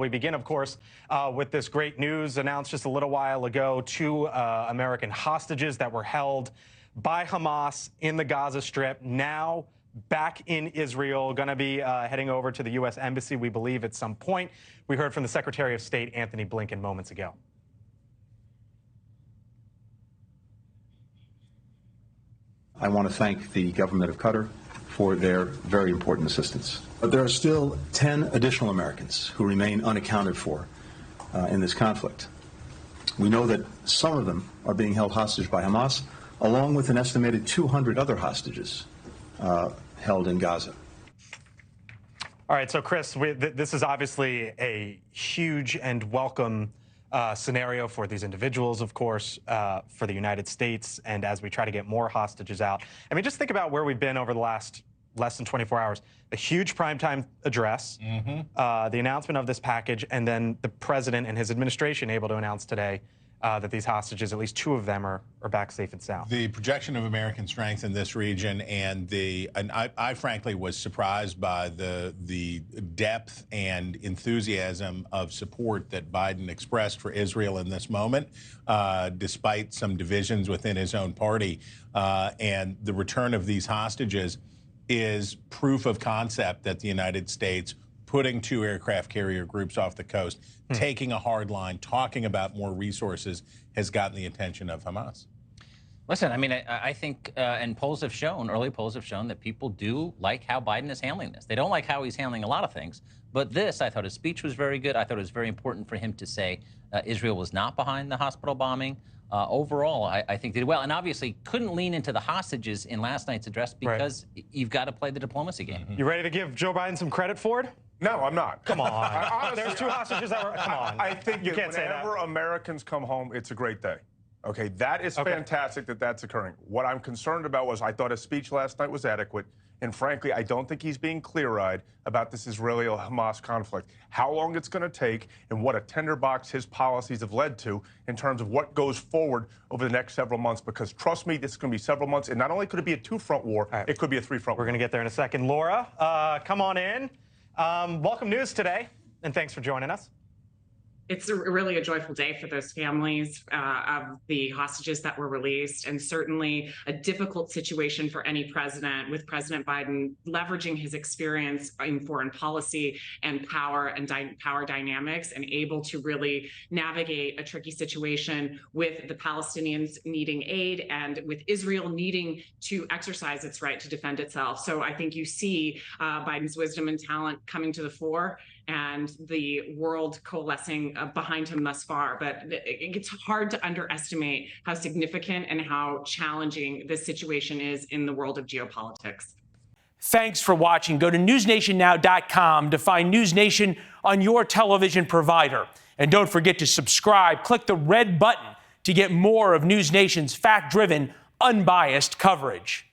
We begin, of course, with this great news announced just a little while ago. 2 American hostages that were held by Hamas in the Gaza Strip, now back in Israel, going to be heading over to the U.S. Embassy, we believe, at some point. We heard from the Secretary of State, Antony Blinken, moments ago. I want to thank the government of Qatar for their very important assistance. But there are still 10 additional Americans who remain unaccounted for in this conflict. We know that some of them are being held hostage by Hamas, along with an estimated 200 other hostages held in Gaza. All right, so Chris, this is obviously a huge and welcome scenario for these individuals, of course, for the United States, and as we try to get more hostages out. I mean, just think about where we've been over the last less than 24 hours. A huge primetime address, the announcement of this package, and then the president and his administration able to announce today that these hostages, at least 2 of them, are back safe and sound. The projection of American strength in this region, and I frankly was surprised by the depth and enthusiasm of support that Biden expressed for Israel in this moment, despite some divisions within his own party. And the return of these hostages is proof of concept that the United States, putting 2 aircraft carrier groups off the coast, taking a hard line, talking about more resources, has gotten the attention of Hamas. Listen, I mean, I think, and polls have shown, early polls have shown that people do like how Biden is handling this. They don't like how he's handling a lot of things. But this, I thought his speech was very good. I thought it was very important for him to say Israel was not behind the hospital bombing. Overall, I think they did well. And obviously couldn't lean into the hostages in last night's address because you've got to play the diplomacy game. You ready to give Joe Biden some credit for it? No, I'm not. Come on. Honestly, There's 2 hostages that were, come on. I think you can't say that. whenever Americans come home, it's a great day. Okay, that is fantastic that that's occurring. What I'm concerned about was I thought his speech last night was adequate. And frankly, I don't think he's being clear-eyed about this Israeli-Hamas conflict, how long it's going to take, and what a tinderbox his policies have led to in terms of what goes forward over the next several months. Because trust me, this is going to be several months. And not only could it be a 2-front war, it could be a 3-front war. We're going to get there in a second. Laura, come on in. Welcome news today, and thanks for joining us. It's really a joyful day for those families of the hostages that were released, and certainly a difficult situation for any president, with President Biden leveraging his experience in foreign policy and power dynamics, and able to really navigate a tricky situation with the Palestinians needing aid and with Israel needing to exercise its right to defend itself. So I think you see Biden's wisdom and talent coming to the fore, and the world coalescing behind him thus far. But it's hard to underestimate how significant and how challenging this situation is in the world of geopolitics. Thanks for watching. Go to newsnationnow.com to find News Nation on your television provider. And don't forget to subscribe. Click the red button to get more of News Nation's fact-driven, unbiased coverage.